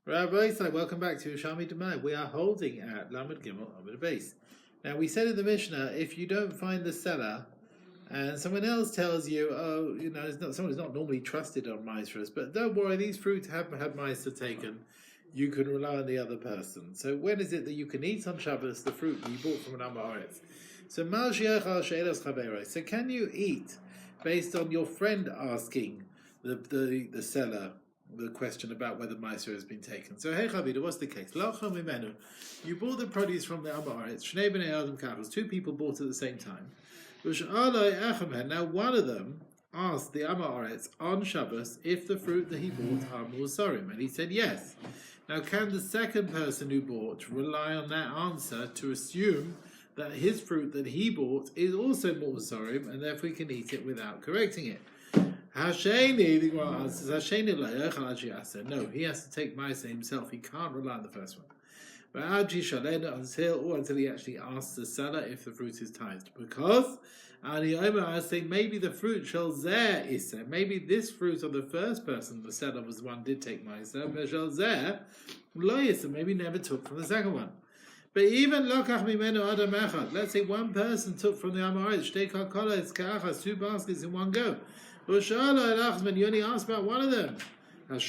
Rabbi Isai, welcome back to Yerushalmi Demai. We are holding at Lamed Gimel Amud Beis. Now we said in the Mishnah, if you don't find the seller, and someone else tells you, it's not someone who's not normally trusted on Maasros, but don't worry, these fruits have had Maaser taken. You can rely on the other person. So when is it that you can eat on Shabbos the fruit you bought from an Amaretz? So can you eat based on your friend asking the seller the question about whether Maaser has been taken? So hey Chavida, what's the case? You bought the produce from the Amaretz. Shnei bnei Adam kachos. Two people bought at the same time. Now one of them asked the Amaretz on Shabbos if the fruit that he bought are musarim, and he said yes. Now can the second person who bought rely on that answer to assume that his fruit that he bought is also musarim, and therefore he can eat it without correcting it? Hasheni, the Gemara answers, no, he has to take Maaser himself. He can't rely on the first one. But until he actually asks the seller if the fruit is tithed. Because I think maybe the fruit shall zeh issa. Maybe this fruit of the first person, the seller was the one did take Maaser, but shall zeh lo issa, maybe never took from the second one. But even lokach mimenu adam echad. Let's say one person took from the Amaretz shtei karkolos ka'achas, two baskets in one go. You only asked about one of them. You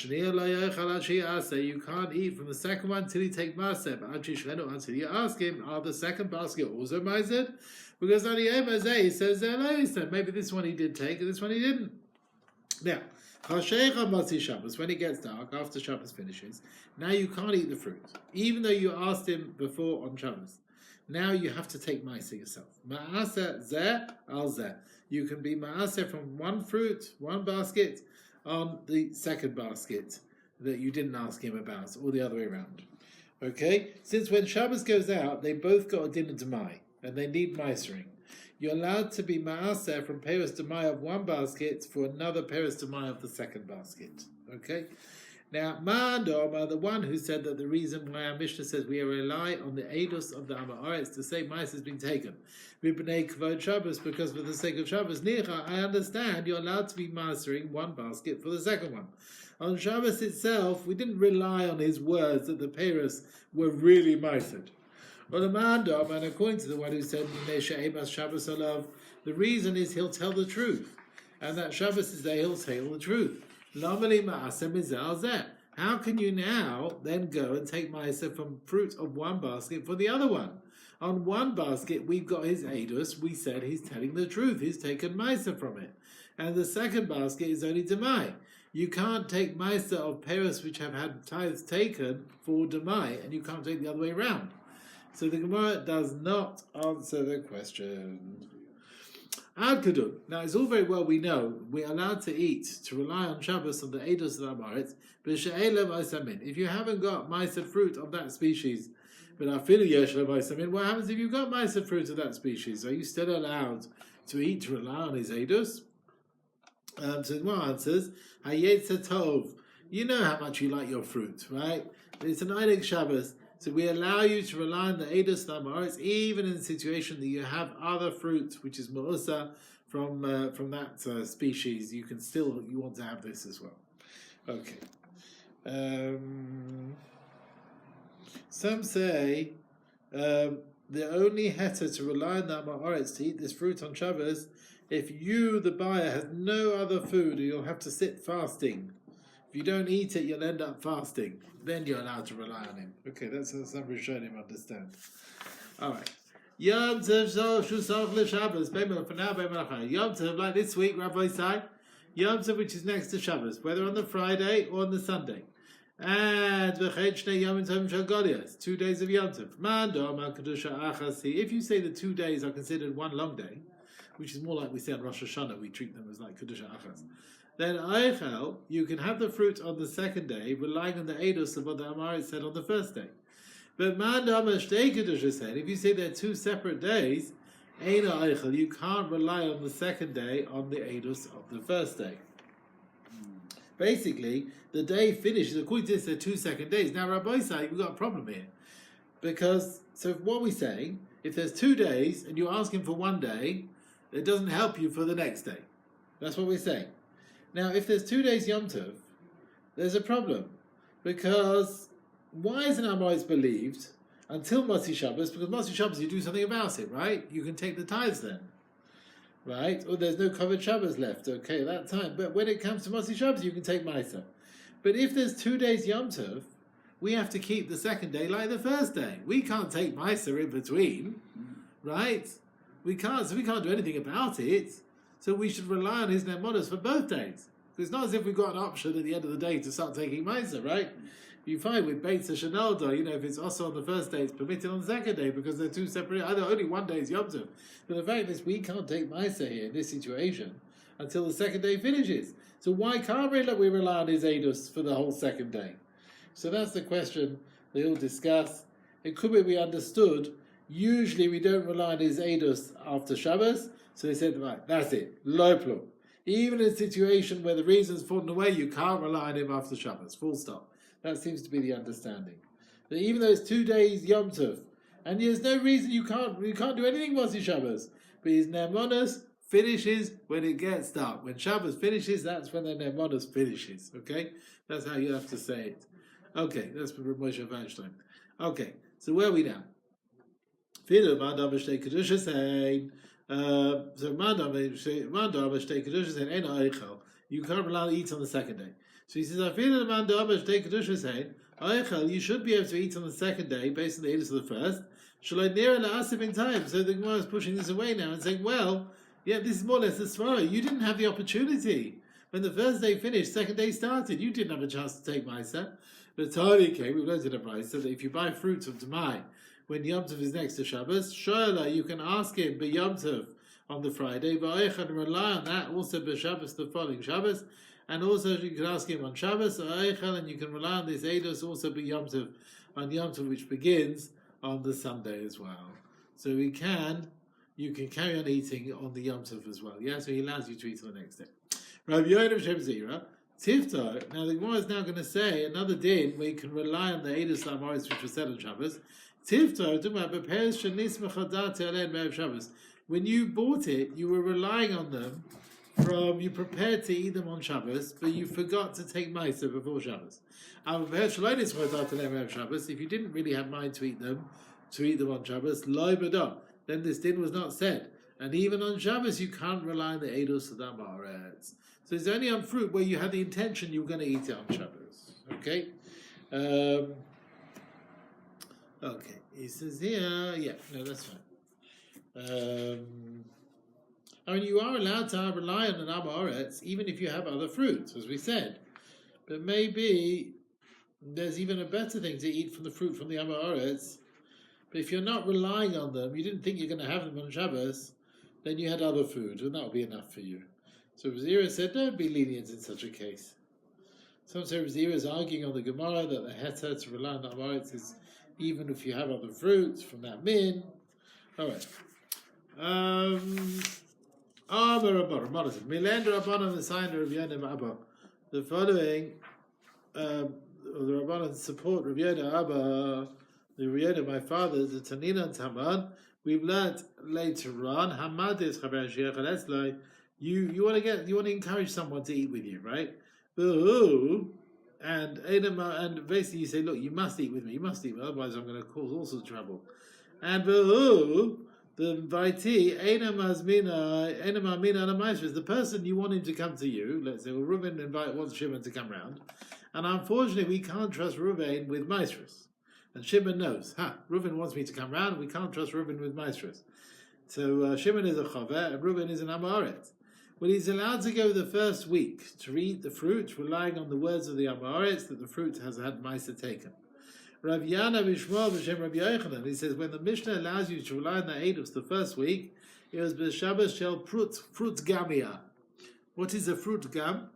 can't eat from the second one until you take Maaser. Until you ask him, are the second basket also Maaser? Because he says, maybe this one he did take and this one he didn't. Now, when it gets dark, after Shabbos finishes, now you can't eat the fruit. Even though you asked him before on Shabbos. Now you have to take Maaser yourself. Maaser zeh al zeh. You can be Maaser from one fruit, one basket, on the second basket that you didn't ask him about, or the other way around. Okay? Since when Shabbos goes out, they both got a dinner Demai, and they need Maasering. You're allowed to be Maaser from Peres Demai of one basket for another Peres Demai of the second basket. Okay? Now, Ma'andor, the one who said that the reason why our Mishnah says we rely on the Eidos of the Amaretz to say Maaser has been taken, B'nei Kvod Shabbos, because for the sake of Shabbos, Nicha, I understand you're allowed to be Maasering one basket for the second one. On Shabbos itself, we didn't rely on his words that the Peres were really Maasered. Well, the Ma'andor, and according to the one who said Shabbos Alav, the reason is he'll tell the truth, and that Shabbos is day he'll tell the truth. How can you now then go and take Maaser from fruit of one basket for the other one? On one basket, we've got his Eidos. We said he's telling the truth. He's taken Maaser from it. And the second basket is only Demai. You can't take Maaser of Peres which have had tithes taken for Demai, and you can't take the other way around. So the Gemara does not answer the question. Ad Kedun. Now, it's all very well we know we're allowed to eat, to rely on Shabbos on the Eidos of the Amaretz, but she'elem osamin. If you haven't got Maaser fruit of that species, but afilu yeshlem osamin, what happens if you've got Maaser fruit of that species? Are you still allowed to eat, to rely on his Eidos? So the Gemara answers, Hayetze tov. You know how much you like your fruit, right? It's an Eidik Shabbos. So we allow you to rely on the Eidos Amaretz, even in the situation that you have other fruit, which is Ma'usa, from that species. You want to have this as well. Okay. Some say the only heter to rely on the Amaretz to eat this fruit on Shabbos, if you, the buyer, has no other food, you'll have to sit fasting. If you don't eat it, you'll end up fasting. Then you're allowed to rely on him. Okay, that's how some Rishonim understand. All right. Yom Tov Shusach LeShabbos. For now, Yom Tov, like this week, Rabbi Isai. Yom Tov, which is next to Shabbos, whether on the Friday or on the Sunday. And V'ched Shnei Yom Tov Shel Goliath, 2 days of Yom Tov. Mando Ma Kedusha Achasi. If you say the 2 days are considered one long day, which is more like we say on Rosh Hashanah, we treat them as like Kedusha Achas. Then Eichel, you can have the fruit on the second day, relying on the Eidos of what the Amaretz said on the first day. But Mandama Shtei Kedusha said, if you say they're 2 separate days, Eina Eichel, you can't rely on the second day on the Eidos of the first day. Basically, the day finishes, according to this, they're 2 second days. Now, Rabbi say we've got a problem here. Because, so what we say, if there's 2 days and you're asking for 1 day, it doesn't help you for the next day. That's what we're saying. Now, if there's 2 days Yom Tov, there's a problem. Because why isn't Amoritz believed until Motzi Shabbos? Because Motzi Shabbos you do something about it, right? You can take the tithes then, right? Or there's no covered Shabbos left, okay, at that time. But when it comes to Motzi Shabbos, you can take Maisa. But if there's 2 days Yom Tov, we have to keep the second day like the first day. We can't take Maisa in between, right? We can't do anything about it. So we should rely on his Nemonos for both days. It's not as if we've got an option at the end of the day to start taking Maisa, right? You find with Beitza Shenalda, if it's also on the first day, it's permitted on the second day because they're two separate. Either only 1 day is Yom Tov. But the fact is, we can't take Maisa here in this situation until the second day finishes. So why can't we rely on his Eidos for the whole second day? So that's the question they all discuss. It could be understood. Usually we don't rely on his Eidos after Shabbos. So they said, right, that's it. Lo plum. Even in a situation where the reason's fallen away, you can't rely on him after Shabbos. Full stop. That seems to be the understanding. That even though it's 2 days Yom Tov, and there's no reason you can't do anything Motzi Shabbos. But his Nemonos finishes when it gets dark. When Shabbos finishes, that's when the Nemonos finishes. Okay? That's how you have to say it. Okay, that's from Moshe Weinstein. Okay, so where are we now? You can't allow to eat on the second day. So he says, you should be able to eat on the second day based on the edus of the first. In time. So the Gemara is pushing this away now and saying, well, yeah, this is more or less the svara. You didn't have the opportunity. When the first day finished, second day started. You didn't have a chance to take Maisa. But Tari came, we learned in the price, so that if you buy fruits of Demai, when Yom Tov is next to Shabbos, Shola, you can ask him, be Yom Tov on the Friday, and rely on that, also be Shabbos the following Shabbos, and also you can ask him on Shabbos, and you can rely on this Eidos, also be Yom Tov, on Yom Tov, which begins on the Sunday as well. So you can carry on eating on the Yom Tov as well. Yeah, so he allows you to eat on the next day. Rabbi Yoel Shem Zira, Tiftar. Now the Gemara is now going to say another din where you can rely on the Eidos Lamaris which was said on Shabbos. Tiftar, Shabbos. When you bought it, you were relying on them you prepared to eat them on Shabbos, but you forgot to take Maisa before Shabbos. If you didn't really have mind to eat them on Shabbos, then this din was not said. And even on Shabbos, you can't rely on the Eidos of the Amaretz. So it's only on fruit where you had the intention you were going to eat it on Shabbos. Okay? Okay. He says here, that's fine. You are allowed to rely on an Amaretz even if you have other fruits, as we said. But maybe there's even a better thing to eat from the fruit from the Amaretz. But if you're not relying on them, you didn't think you're going to have them on Shabbos, then you had other food, and that will be enough for you. So Rav Zira said, don't be lenient in such a case. Some say Rav Zira is arguing on the Gemara that the heter to rely on the Amaretz is even if you have other fruits from that min. All right. The following, the Rabbanan support Rav Yoda Abba, the Rav Yoda, my father, the Tanina and Taman. We've learnt later on, Hamadis Chaber Shiach Alesloi. You want to encourage someone to eat with you, right? And basically you say, look, you must eat with me, otherwise I'm going to cause all sorts of trouble. And the Vaiti is the person you want him to come to you. Let's say, Reuven wants Shimon to come round, and unfortunately we can't trust Reuven with Maestros. And Shimon knows, Reuven wants me to come round, and we can't trust Reuven with Maestros. So Shimon is a Chaver, and Reuven is an Amaret. Well, he's allowed to go the first week to eat the fruit, relying on the words of the Amaretz that the fruit has had Maisa taken. Rav Yana Bishmal B'Shem Rabbi Yochanan, he says, when the Mishnah allows you to rely on the Eidos the first week, it was B'Shabbos Shel fruit gamia. What is a fruit gam?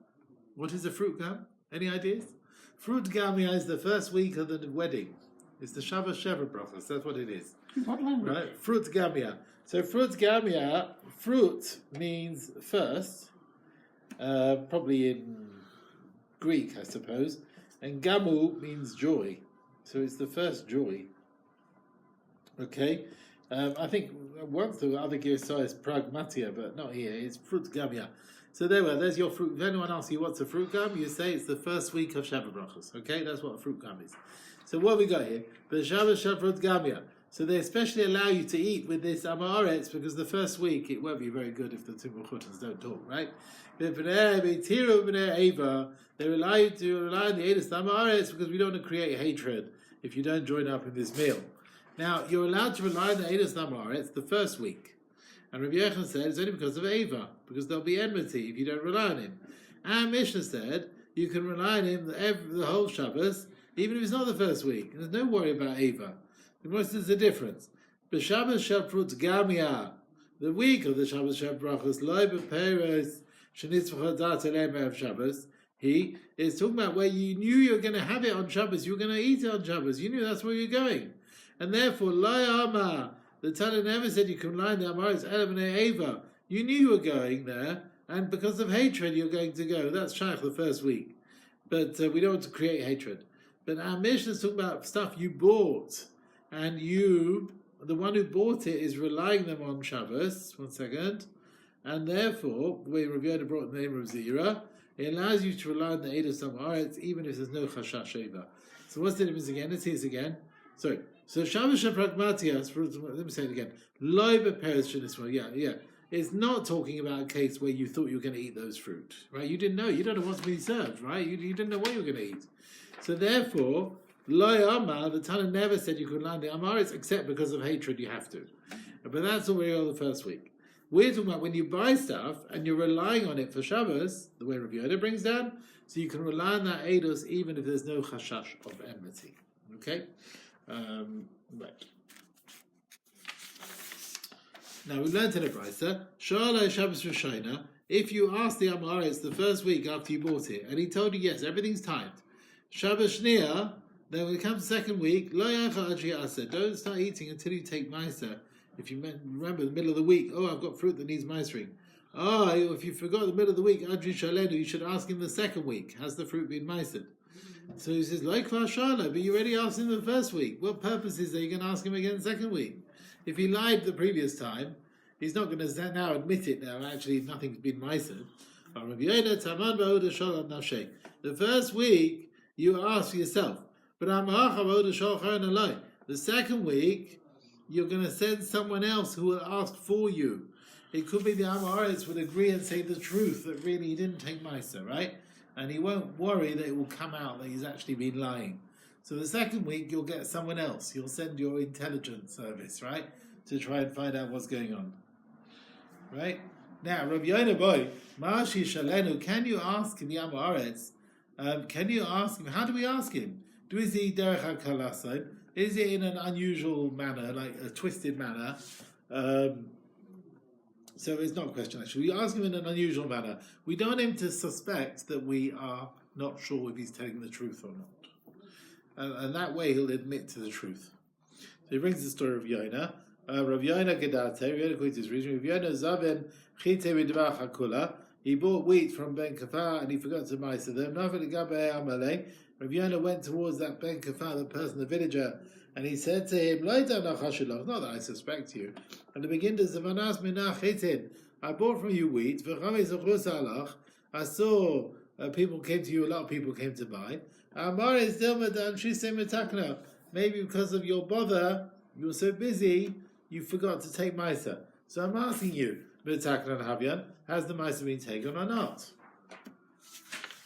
Any ideas? Fruit gamia is the first week of the wedding. It's the Shabbos Sheva Brachos. That's what it is. What language? Right? Fruit gamia. So fruit gamia, fruit means first, probably in Greek, I suppose, and gamu means joy. So it's the first joy. Okay? I think once through other Girsais pragmatia, but not here. It's fruit gamia. So there's your fruit. If anyone asks you what's a fruit gum, you say it's the first week of Shabbat brachos. Okay, that's what a fruit gum is. So what have we got here? The Shabbat fruit gamia. So they especially allow you to eat with this amaretz because the first week it won't be very good if the two mechutans don't talk, right? They allow you to rely on the edus amaretz because we don't want to create hatred if you don't join up in this meal. Now you're allowed to rely on the edus amaretz the first week, and Rabbi Yechon said it's only because of Ava, because there'll be enmity if you don't rely on him. And Mishnah said you can rely on him the whole Shabbos, even if it's not the first week. And there's no worry about Ava. There's a difference. B'Shabbos Shavrut Gamia, the week of the Shabbos Shabrachos, Loi B'Peros Shenitzvach Dat Elem of Shabbos. He is talking about where you knew you were going to have it on Shabbos, you were going to eat it on Shabbos. You knew that's where you're going, and therefore Loi Amar. The Tana never said you can rely on the Amaris Elam and Eva. You knew you were going there, and because of hatred you're going to go. That's Shaykh the first week, but we don't want to create hatred. But our Mishnah is talking about stuff you bought. And the one who bought it, is relying them on Shabbos. 1 second. And therefore, the way Rabbi Yoda brought the name of Zira, it allows you to rely on the Eidos Amaretz even if there's no Chashash Eva. So what's the difference again? Let's see this again. Sorry. So Shabbos Pragmatias, let me say it again. Loi Beperes Shenisma. Yeah. It's not talking about a case where you thought you were going to eat those fruit. Right? You didn't know. You don't know what's being served, right? You didn't know what you were going to eat. So therefore, Loi Amar, the Tana never said you could land the Amaris except because of hatred you have to. But that's already on the first week. We're talking about when you buy stuff and you're relying on it for Shabbos, the way Rabbi Yoda brings down, so you can rely on that Eidos even if there's no chashash of enmity. Okay? Right. Now we learned in the Brisa, Shalai Shabbos Rishona, if you ask the Amaris the first week after you bought it, and he told you yes, everything's timed. Shabbos Shnia, then when it comes to the second week, don't start eating until you take Meiser. If you remember the middle of the week, I've got fruit that needs Meisering. If you forgot the middle of the week, you should ask him the second week. Has the fruit been Meisered? So he says, but you already asked him the first week. What purpose is there? You can ask him again the second week. If he lied the previous time, he's not going to now admit it now. Actually, nothing's been Meisered. The first week, you ask yourself. But the second week, you're going to send someone else who will ask for you. It could be the Amaretz would agree and say the truth that really he didn't take Meiser, right? And he won't worry that it will come out that he's actually been lying. So the second week, you'll get someone else. You'll send your intelligence service, right? To try and find out what's going on. Right? Now, Rabbi Yonah boy, Ma'ashi Shalenu, can you ask the Amaretz? Can you ask him? How do we ask him? Is he derech hakalasai? Is it in an unusual manner, like a twisted manner? So it's not a question actually. We ask him in an unusual manner. We don't want him to suspect that we are not sure if he's telling the truth or not. And that way he'll admit to the truth. So he brings the story of Yonah. Rav Yonah Gedate, Rav Yonah quotes his reason. Rav Yonah Zaven Chite Midvar Hakula. He bought wheat from Ben Kafar and he forgot to buy to them. Rav Yonah went towards that Ben Kafar, the person, the villager, and he said to him, not that I suspect you. And the beginners of Anas Minach Hitin, I bought from you wheat, I saw people came to you, a lot of people came to buy. Maybe because of your bother, you were so busy, you forgot to take Maisa. So I'm asking you, has the Maisa been taken or not?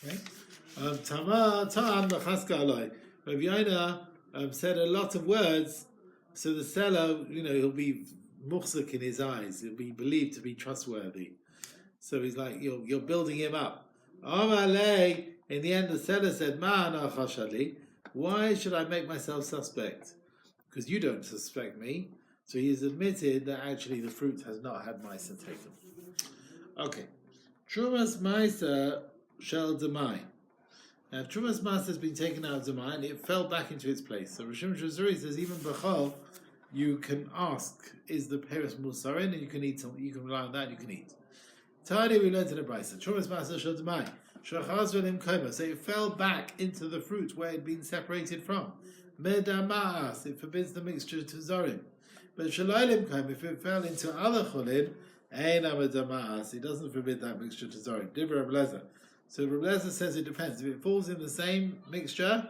Okay. Rav Yonah said a lot of words, so the seller, he'll be muhsik in his eyes. He'll be believed to be trustworthy. So he's like, you're building him up. In the end, the seller said, why should I make myself suspect? Because you don't suspect me. So he has admitted that actually the fruit has not had Maisa taken. Okay. Trumas Maisa shel Demai. Now, Trumas Maisa has been taken out of Demai and it fell back into its place. So Rishon Shazuri says, even B'chol, you can ask, is the Peres Musarin, and you can eat some, you can rely on that, you can eat. Tadi, we learned in the Brisa. Trumas Maisa shel Demai. So it fell back into the fruit where it had been separated from. Medamas, it forbids the mixture to Zorim. But Shalolim Kaim, if it fell into other Chulin, Ein Amadamas, it doesn't forbid that mixture to Zorim. Divra Rav Lezer. So Rav Lezer says it depends. If it falls in the same mixture,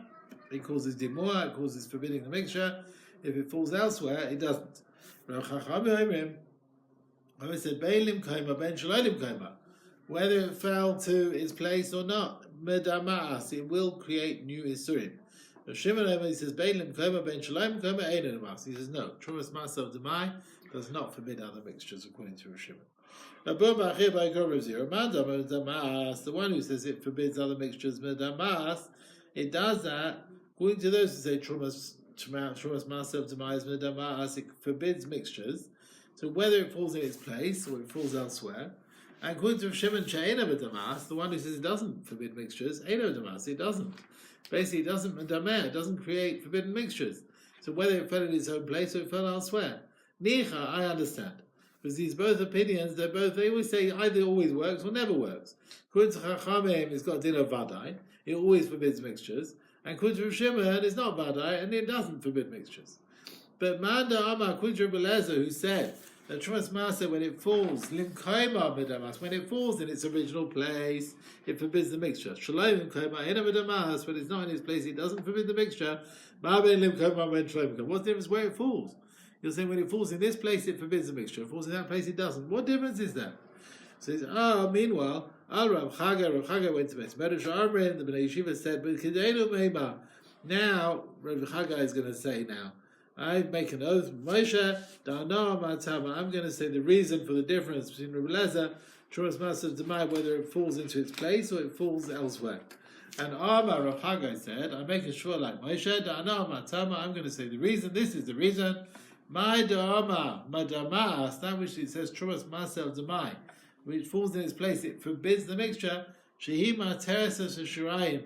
it causes Dimua, it causes forbidding the mixture. If it falls elsewhere, it doesn't. Rav Chacham I said, Beilim Kaima, Ben Shalolim Kaima. Whether it fell to its place or not, Medamas, it will create new Isurim. Shimon he says, Beilim Kaima, Ben Shalolim Kaima, Ein Adamas. He says, no, Trumas Masav Demai does not forbid other mixtures according to Shimon. The one who says it forbids other mixtures, Medamas, it does that according to those who say Trumas Masav Demai is Medamas, it forbids mixtures. So whether it falls in its place or it falls elsewhere, and according to Shimon She'ena B'Damas, the one who says it doesn't forbid mixtures, Eino B'Damas, it doesn't. Basically, it doesn't Medamer, it doesn't create forbidden mixtures. So whether it fell in its own place or it fell elsewhere. Nicha, I understand. Because these both opinions, they always say either always works or never works. According to Chachamim, it's got din of Vadai, it always forbids mixtures. And according to Shimon, it's not Vadai, and it doesn't forbid mixtures. But Manda Amar Kudra Belezer, who said that Trumas Maser, when it falls, Limkaima Bedamas, when it falls in its original place, it forbids the mixture. Shalom Limkaima Ena Bedamas, when it's not in its place, it doesn't forbid the mixture. Ma'ben Limkaima Ben Shalom. What's the difference where it falls? You're saying when it falls in this place, it forbids the mixture. If it falls in that place, it doesn't. What difference is that? So he says, meanwhile, Rav Chagai went to Beit Medrash Amrin, the Bnei Yeshiva said, but Kedeinu Meima. Now, Rav Chagai is going to say now, I make an oath, Moshe, Da'ana Matama. I'm going to say the reason for the difference between Rav Lezer, Trumas Masav Demai, whether it falls into its place or it falls elsewhere. And Amar Rav Chagai said, I make a sure like Moshe, Da'ana Matama. I'm going to say the reason. This is the reason. My Da'ama, Madamas, that which it says Trumas Masav Demai, which falls in its place, it forbids the mixture. Shehi Materes Shirayim.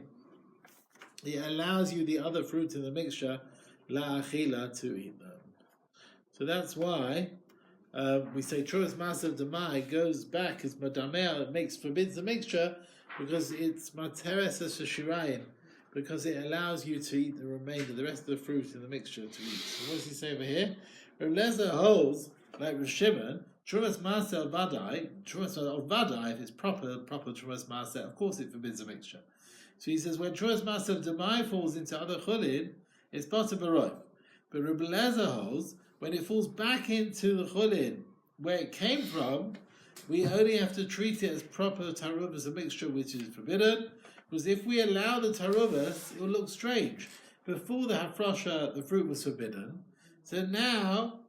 It allows you the other fruits in the mixture. La achila, to eat them. So that's why we say Trumas Masav Demai goes back as Madameh, forbids the mixture because it's Materes Shirayim, because it allows you to eat the remainder, the rest of the fruit in the mixture to eat. So what does he say over here? Rav Lezer holds, like Rav Shimon, Trumas Masav Vadai, Trumas of Vadai, if it's proper Trumas Masav, of course it forbids the mixture. So he says when Trumas Masav Demai falls into other chulin, it's Bata Baroi. But Rabbi Lezer holds, when it falls back into the chulin, where it came from, we only have to treat it as proper taruvas, a mixture which is forbidden, because if we allow the taruvas, it will look strange. Before the hafrosha, the fruit was forbidden. So now,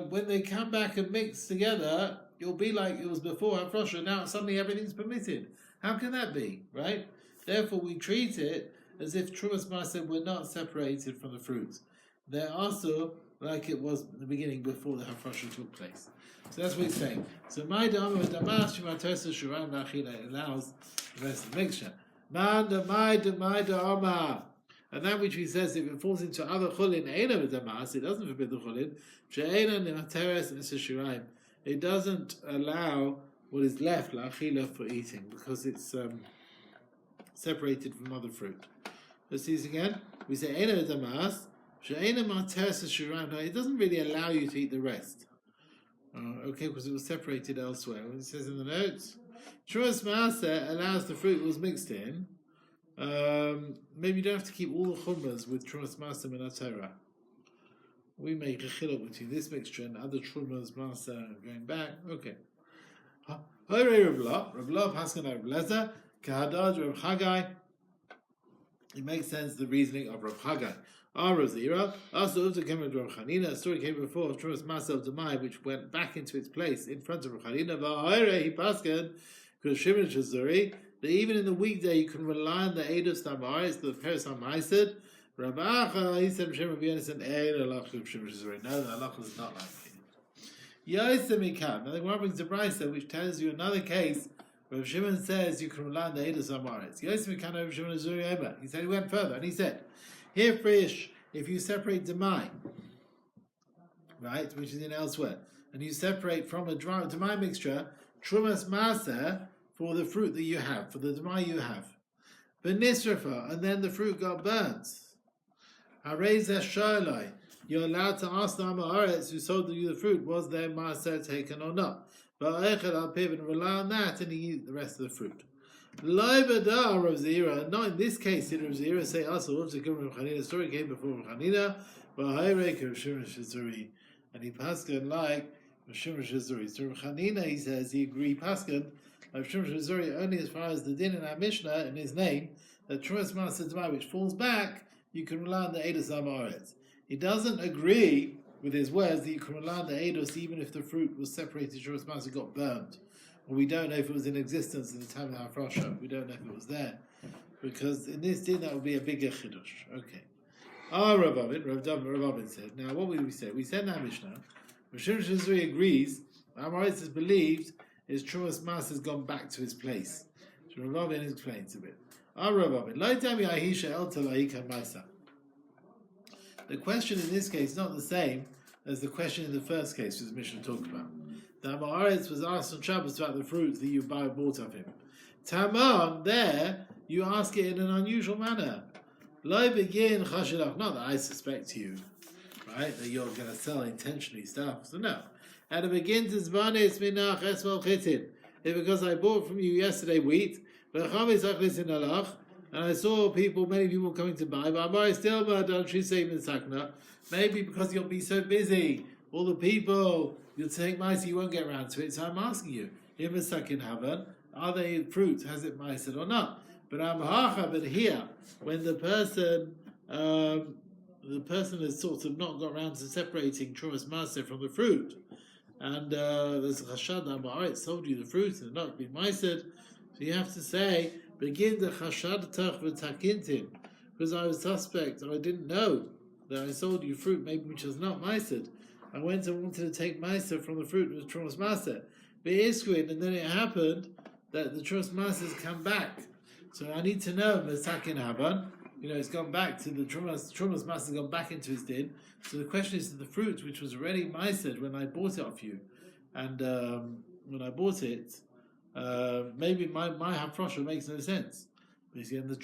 when they come back and mix together, it'll be like it was before hafrosha, now suddenly everything's permitted. How can that be, right? Therefore, we treat it as if Trumas Masav were not separated from the fruits. They're also like it was in the beginning before the Hafrosha took place. So that's what he's saying. So my Dama Damas Shimatosa Shuran Nachila allows the rest of the mixture. My Dama. And that which he says, if it falls into other chulin, Eina Damas, it doesn't forbid the chulin. She'ena Nimateres and Shiraim. It doesn't allow what is left, Lachila, for eating, because it's separated from other fruit. Let's see this again. We say Eina Damas, She'ena Materes Shiraim. Now, it doesn't really allow you to eat the rest. Okay, because it was separated elsewhere. It says in the notes, Trumas Maser allows the fruit was mixed in. Maybe you don't have to keep all the chumras with Trumas Maser Minatera. We make a chiluk between this mixture and other Trumas Maser going back. Okay. Rav Lo, Paskan Rav Lezer, Kahadaj Rav Chagai. It makes sense the reasoning of Rav Chagai. Razira. Also, came with Rav Chanina. A story came before of Trumas Masav Demai, which went back into its place in front of Rav Chanina. Va'ayre he pasken because Shimon Shazuri that even in the weekday you can rely on the Eidos Tamaris, the Peres Hamaised. Rav Acha he said Shimon B'Yonis and Eid Alach Shimon Shazuri. No, the Alach is not like it. Yosem Ikam. Now the Gemara brings a brisa which tells you another case. Rav Shimon says you can rely on the Eidos Tamaris. Yosem Ikam Rav Shimon Shazuri Omer. He said he went further and he said. Here, Frish, if you separate Demai, right, which is in elsewhere, and you separate from a Demai mixture, Trumas Maser for the fruit that you have, for the Demai you have, but Nisrafa, and then the fruit got burnt. Harei Zeh Sholai, you're allowed to ask the Amaretz who sold you the fruit, was their maaser taken or not? But I'll pivot and rely on that and eat the rest of the fruit. Not in this case, did Rav Zira say also the story came before Rav Chanina, and he paskin like Rav Shimon Shizuri. So Rav Chanina, he says he agreed paskin Rav Shimon Shizuri only as far as the din in our Mishnah in his name that Trumas Masechet Demai which falls back, you can rely on the Eidos Amaretz. He doesn't agree with his words that you can rely on the Eidos even if the fruit was separated, Trumas Masechet got burned. We don't know if it was in existence in the time of Hafrasha. We don't know if it was there. Because in this din, that would be a bigger chidush. Okay. Rav Dovid said, now what would we say? We said in our Mishnah, Rav Shimon Shizri agrees, Amaretz has believed his Trumas Mas has gone back to his place. So Rav Dovid explains a bit. Rav Dovid, the question in this case is not the same as the question in the first case, which the Mishnah talked about. The Amaretz was asked on Shabbos about the fruit that you bought of him. Tamam, there, you ask it in an unusual manner. Lo begin chashilach, not that I suspect you, right, that you're going to sell intentionally stuff. So no. At the beginning, it's because I bought from you yesterday wheat, and I saw many people coming to buy, but Amaretz still don't you say sakna? Maybe because you'll be so busy, all the people, you'll take mice, you won't get around to it. So I'm asking you, in the second heaven, are they fruit? Has it mice or not? But here, when the person has sort of not got around to separating Trumas Maseh from the fruit, and there's a chashad that Amaretz sold you the fruit and not been miced, so you have to say, begin the chashad tach v'takintin, because I was suspect, or I didn't know that I sold you fruit maybe which was not miced. I went and wanted to take meiser from the fruit with Trumas Maseh. And then it happened that the Trumas Maseh has come back. So I need to know, Mesakin Haban, it's gone back to the Trumas Maseh has gone back into his din. So the question is, the fruit which was already meiser when I bought it off you, and when I bought it, maybe my hafrosha makes no sense. And the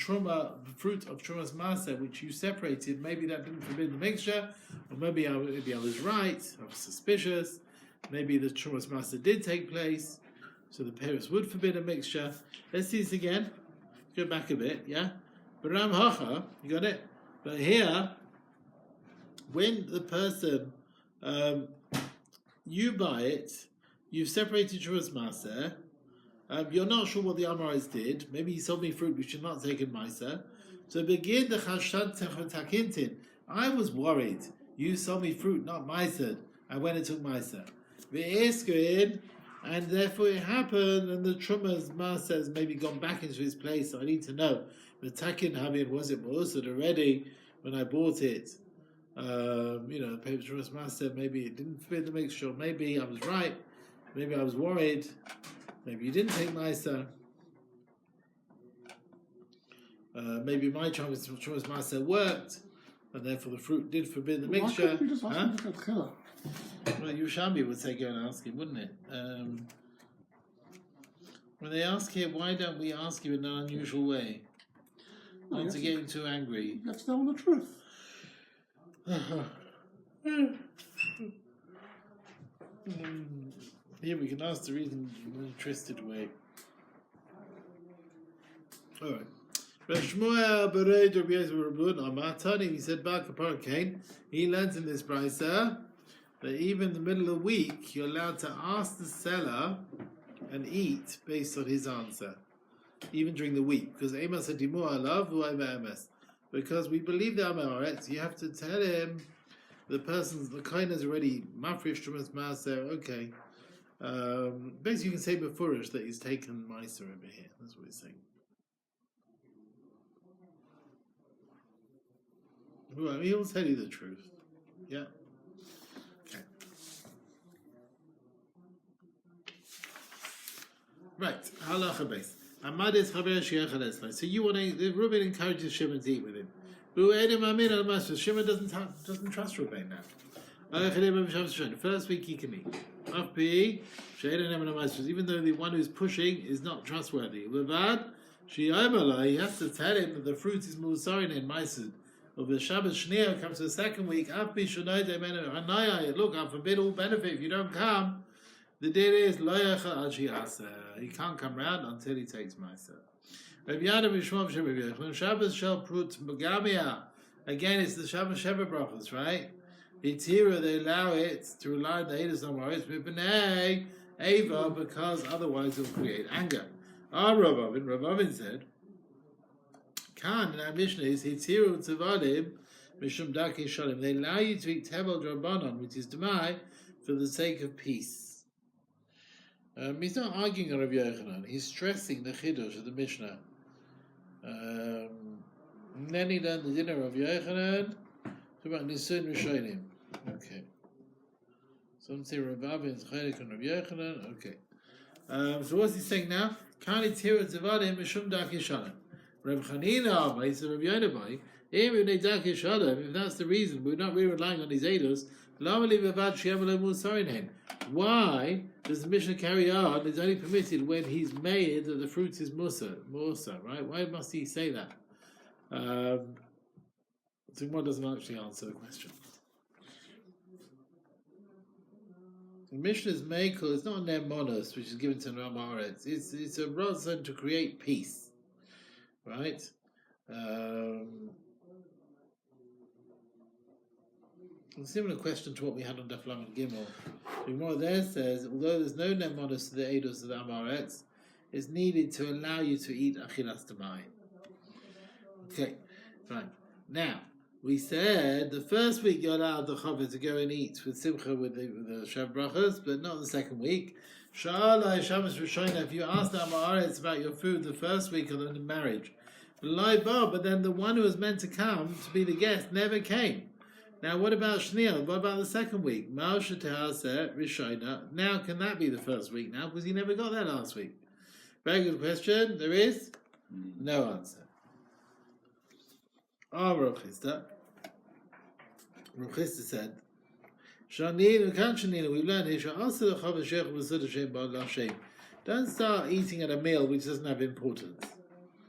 fruit of Trumas Maseh, which you separated, maybe that didn't forbid the mixture, or maybe I was right, I was suspicious, maybe the Trumas Maseh did take place, so the Paris would forbid a mixture. Let's see this again. Go back a bit, yeah? But Ram Hacha, you got it? But here, when the person, you buy it, you've separated Trumas Maseh, you're not sure what the Amaretz did. Maybe he sold me fruit which should not taken meiser. So begin the chashad takintin. I was worried. You sold me fruit, not meiser. I went and took meiser. And therefore it happened, and the Trumas Maseh has maybe gone back into his place. So I need to know. The takin havin, was it mu'usad already when I bought it? The paper Trumas Maseh, maybe it didn't fit the mixture. Maybe I was right. Maybe I was worried. Maybe you didn't take meiser. Maybe my Trumas Maseh worked, and therefore the fruit did forbid the mixture. Why couldn't you just ask him to Well, Yerushalmi would say go and ask him, wouldn't it? When they ask him, why don't we ask you in an unusual way? Not to get him too angry. Let's tell him the truth. Here we can ask the reason in an interested way. Alright. Shmuel Bereid Rabbi Yosef Rabun Amatani, he said back upon Cain, he learns in this brisa that even in the middle of the week you're allowed to ask the seller and eat based on his answer. Even during the week. Because Emas Adimu Alav Emes. Because we believe the Amaretz, you have to tell him the Cohen has already mafresh Trumas Maseh, okay. Basically, you can say beforish that he's taken meiser over here. That's what he's saying. Well, he will tell you the truth. Yeah. Okay. Right. Halacha base. Amadis chaver she'echales. So you want to? Reuben encourages Shimon to eat with him. Shimon doesn't trust Reuben now. The first week he can eat. Even though the one who's pushing is not trustworthy. He has to tell him that the fruit is musarin and meisid. Of the Shabbos Shnia comes to the second week, look, I forbid all benefit if you don't come. The deal is he can't come round until he takes Meiser. Shabbos shall put Megamia. Again, it's the Shabbos Sheva brachos, right? Itira, they allow it to rely on the Eidos Amoritz Mipnei Ava, because otherwise it will create anger. Ravavin said, Khan in our Mishnah is Hitziru Tzevalim Mishum Daki Shalim. They allow you to eat Tevel Drabanon, which is Demai, for the sake of peace. He's not arguing on Rav Yochanan. He's stressing the Chiddush of the Mishnah. And then he learned the dinner of Yochanan about Nisun Rishonim. Okay. Some say Rav Abin's Chaylik on Rav Yochanan. Okay. So what's he saying now? Khan Hitziru Tzevalim Mishum Daki Shalim. Rav Chanina, he said, Rav Yonabai, if that's the reason, we're not really relying on these eidos. Why does the Mishnah carry on? It's only permitted when he's made that the fruit is musa, right? Why must he say that? So one doesn't actually answer the question. The Mishnah's Mekel is not a nemonos, which is given to Ram Haaretz. It's a razon to create peace. Right? A similar question to what we had on Daf Lamed Gimel. The Gemara there says, although there's no nemonos to the eidos of the Amaretz, it's needed to allow you to eat achilas demai. Okay, right. Now, we said the first week you're allowed the chaver to go and eat with simcha with the Shav brachas, but not the second week. Shalai Shabbos Rishona, if you ask the Amaretz about your food the first week of the marriage, but then the one who was meant to come to be the guest never came. Now, what about Shniel? What about the second week? Rishona. Now, can that be the first week now? Because he never got that last week. Very good question. There is no answer. Rav Chisda said, we've learned here, don't start eating at a meal which doesn't have importance.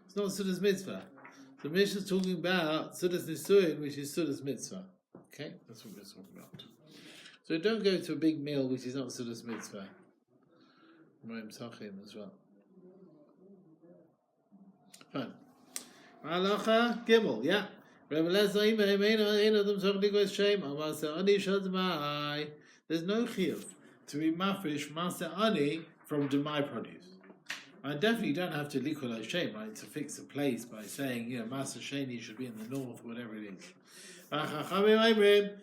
It's not Sudas Mitzvah. The Mishnah is talking about Sudas Nisuin, which is Sudas Mitzvah. Okay, that's what we're talking about. So don't go to a big meal which is not Sudas Mitzvah. Moim Sachim as well. Fine. Halacha Gimel, yeah. There's no chiyuv to be mafresh Masa Ani from Demai produce. I definitely don't have to likul Hashem, right, to fix a place by saying, Masa Sheni should be in the north, whatever it is. Chachamim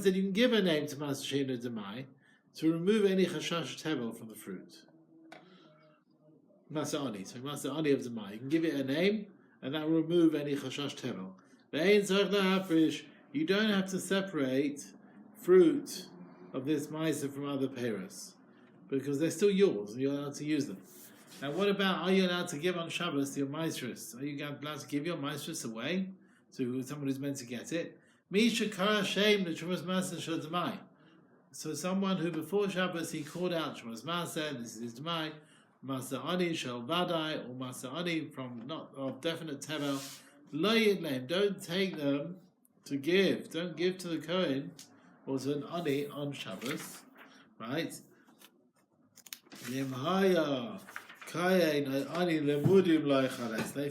said you can give a name to Masa Sheni Demai to remove any chashash tevel from the fruit. Masa Ani, so Masa Ani of Demai. You can give it a name, and that will remove any chashash tevel. You don't have to separate fruit of this ma'aser from other peiros, because they're still yours and you're allowed to use them. Now, what about, are you allowed to give on Shabbos your maestris? Are you allowed to give your maestris away to someone who's meant to get it? So someone who before Shabbos he called out Shemos Maaseh, this is his Demai, Masa Ani Shel Vadai, or Masa Ani from not of definite Tevel, Lo Yidleim, don't take them to give, don't give to the Cohen or to an Ani on Shabbos, right? If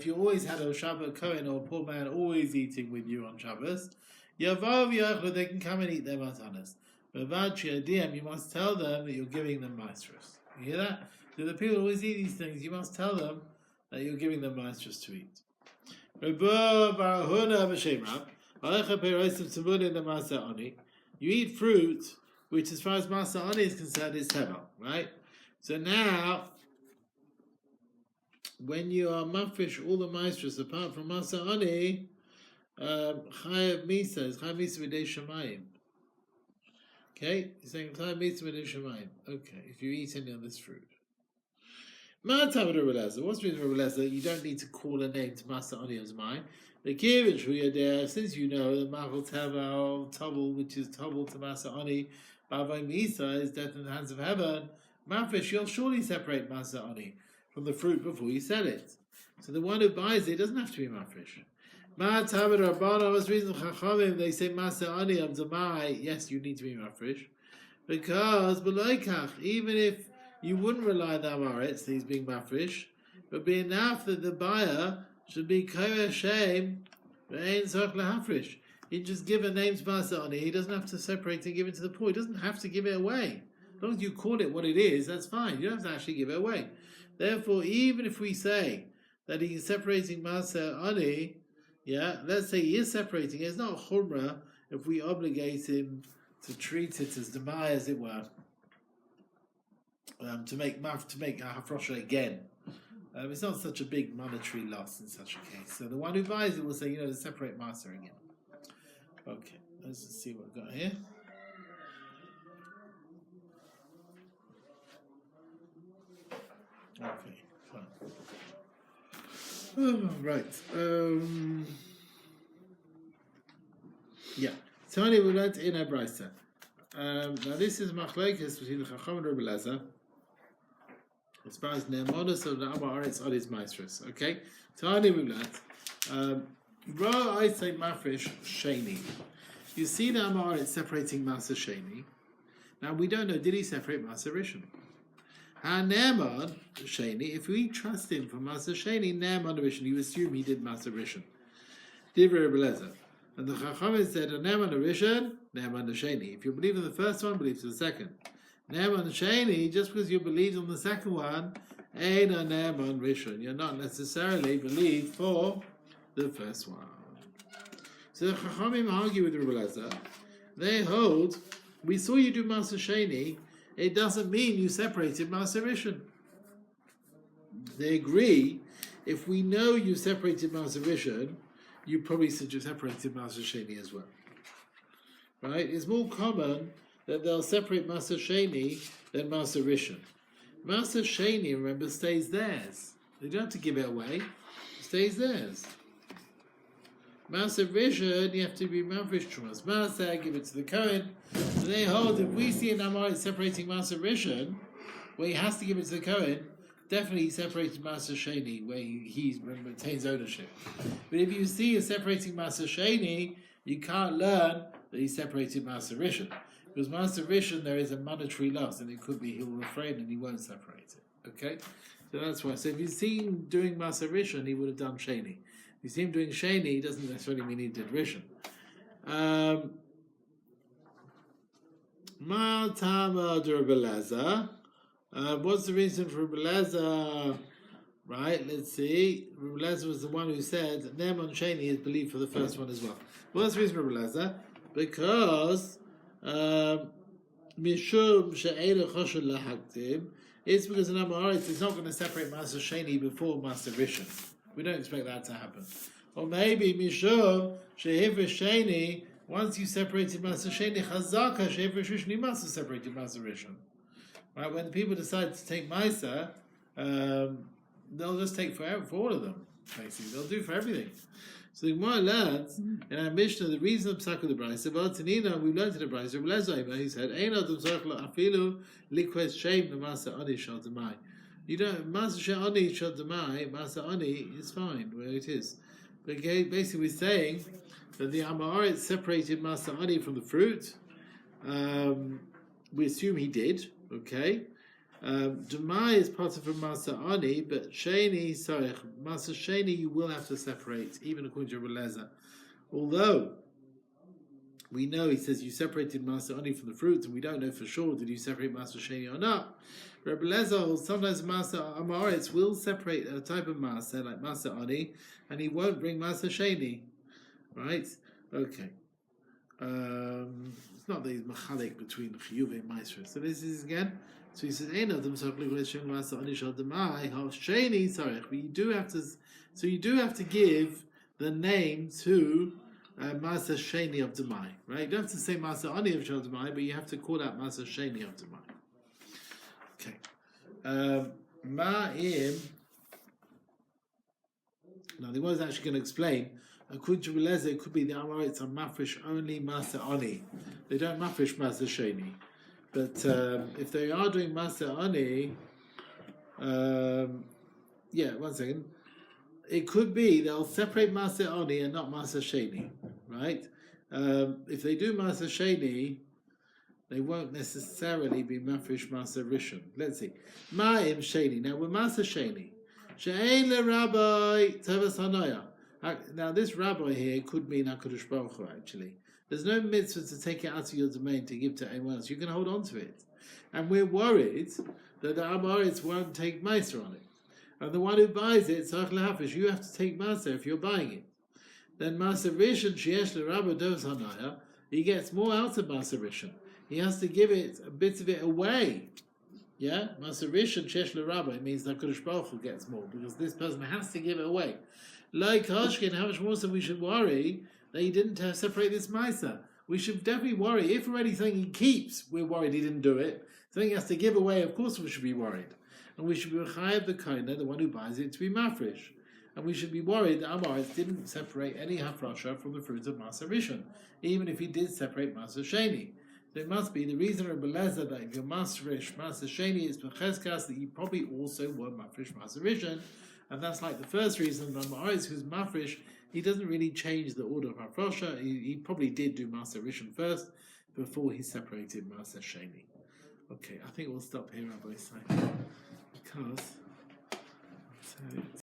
you always had a Shabbat Cohen or a poor man always eating with you on Shabbos, they can come and eat their matanas. But you must tell them that you're giving them maestros. You hear that? So the people who always eat these things, you must tell them that you're giving them maestros to eat. You eat fruit, which as far as Masa Ani is concerned is Tevel, right? So now, when you are mafresh all the maestros apart from Masa Ani, Chayav Misa is Chayav Misa V'dei Shemayim. Okay? He's saying Chayav Misa V'dei Shemayim. Okay, if you eat any of this fruit. What's the reason Rabbi Lezer? You don't need to call a name to Masa Ani of Zmai. The Kivich who you're there, since you know the Machal Tevel, Tobel, which is Tobel to Masa Ani, Bavai Misa is death in the hands of heaven. Mafresh, you'll surely separate Masa Ani from the fruit before you sell it. So the one who buys it doesn't have to be Mafresh. Ma Tamid Rabbana, what's the reason Chachamim, they say Masa Ani of Demai, yes, you need to be mafresh. Because, Beloikach, even if you wouldn't rely on the Amaretz, he's being mafresh, but be enough that the buyer should be Kol Hashem, Ve'ein Tzorech Lahafresh. He just give a name to Masa Ani, he doesn't have to separate and give it to the poor, he doesn't have to give it away. As long as you call it what it is, that's fine, you don't have to actually give it away. Therefore, even if we say that he's separating Masa Ani, yeah, let's say he is separating it, it's not a chumrah if we obligate him to treat it as Demai, as it were, to make a hafrosha again. It's not such a big monetary loss in such a case. So the one who buys it will say, to separate master again. Okay, let's see what we've got here. Okay, fine. Oh, right. Yeah. Tony, we learned in a brisa. Now this is machlekes between the Chacham and Rebbe Lezer as far as ne'emonos of the Amaretz on his maestros. Okay. Tony, we learned. Ra I say mafresh sheni. You see the Amaretz separating Masa Sheni. Now we don't know, did he separate Masa Rishon? Ne'eman Sheni, if we trust him for Masa Sheni, Ne'eman Rishon, you assume he did Masa Rishon. Divrei Rebbe Lezer. And the Chachamim said, Ne'eman Rishon, Ne'eman Sheni. If you believe in the first one, believe in the second. Ne'eman Sheni, just because you believe on the second one, Ein Ne'eman Rishon. You're not necessarily believed for the first one. So the Chachamim argue with Rebbe Lezer. They hold, we saw you do Masa Sheni, it doesn't mean you separated Masa Rishon. They agree, if we know you separated Masa Rishon, you probably separated Masa Sheni as well. Right? It's more common that they'll separate Masa Sheni than Masa Rishon. Masa Sheni, remember, stays theirs. They don't have to give it away. It stays theirs. Masa Rishon, you have to be Mafresh Trumas Masa, give it to the Cohen. So they hold, if we see an Amaret separating Masa Rishon, where he has to give it to the Cohen, definitely he separated Masa Sheni, where he retains ownership. But if you see he's separating Masa Sheni, you can't learn that he separated Masa Rishon. Because Masa Rishon, there is a monetary loss, and it could be he'll refrain and he won't separate it. Okay? So that's why. So if you see him doing Masa Rishon, he would have done Sheni. If you see him doing Sheni, he doesn't necessarily mean he did Rishon. Ma'atama de Rebbe Lezer. What's the reason for Rebbe Lezer? Right, let's see. Rebbe Lezer was the one who said Ne'eman Sheni is believed for the first one as well. What's the reason for Rebbe Lezer? Because Mishum she'eila choshen lahaktim. It's because an Amaretz is not going to separate Masa Sheni before Masa Rishon. We don't expect that to happen. Or maybe Mishum she'hivrish Sheni. Once you separated Masa Sheni, Chazaka she'hivrish Rishon, you must have separated Masa Rishon. Right, when people decide to take Maisa, they'll just take for all of them, basically. They'll do for everything. So the Gemara learns in our Mishnah, the reason of Psak of the Brisa, but Tanina, we learned in the Brisa, he said, Ein adam tzarech afilu liquid shame Masa Ani shal Demai. You don't, Masa Ani shal Demai, Masa Ani is fine where it is. But basically we're saying that the Amaretz separated Masa Ani from the fruit. We assume he did. Okay, Demai is part of a Masa Ani, but Sheni, sorry, Masa Sheni you will have to separate, even according to Rebbe Lezer. Although we know he says you separated Masa Ani from the fruit, and we don't know for sure did you separate Masa Sheni or not. Rebbe Lezer, sometimes Masa Amaretz will separate a type of Masa like Masa Ani, and he won't bring Masa Sheni. Right? Okay. It's not that he's machalik between chiyuv and maestro. So this is again. So he says, "Ein adam tzarech l'shon masa ani shel demai sheni tzarech." But you do have to. So you do have to give the name to masa sheni of demai, right? You don't have to say masa ani of shel demai, but you have to call out masa sheni of demai. Okay. Ma'im. Now the one is actually going to explain. According to Rebbe Lezer, it could be the Amaretz are mafresh only Masa Ani. They don't mafresh Masa Sheni. But if they are doing Masa Ani, one second. it could be they'll separate Maser Oni and not Maser Sheni, right? If they do Maser Sheni, they won't necessarily be Mafresh Maser Rishon. Let's see. Ma'im Sheni. Now with Maser Sheni, She'ein le Rabbi Tevas Hanoya. Now this rabbi here could mean HaKadosh Baruch Hu, actually. There's no mitzvah to take it out of your domain to give to anyone else. You can hold on to it. And we're worried that the Amoritz won't take Meiser on it. And the one who buys it, Tzarech lehafish, you have to take Maser if you're buying it. Then Maser Rishon, Sheyesh le Rabbi Tevas Hanoya, he gets more out of Maser Rishon. He has to give it a bit of it away. Yeah? Maser Rishon, Sheyesh le Rabbi, means that HaKadosh Baruch Hu gets more, because this person has to give it away. Like Hashkin, how much more so we should worry that he didn't separate this Maisa. We should definitely worry. If already something he keeps, we're worried he didn't do it. Something he has to give away, of course we should be worried. And we should be Chaim the Cohen, the one who buys it, to be Mafresh. And we should be worried that Amoritz didn't separate any Hafrasha from the fruits of Maser Rishon, even if he did separate Maser Sheni. So it must be the reason of Belezer that if you're Masresh, Maser Sheni is Becheskas, that you probably also were Mafresh Maser Rishon. And that's like the first reason that Amoritz, who's Mafresh, he doesn't really change the order of Hafrasha. He probably did do Maser Rishon first before he separated Maser Sheni. Okay, I think we'll stop here, Rabbi Isai, because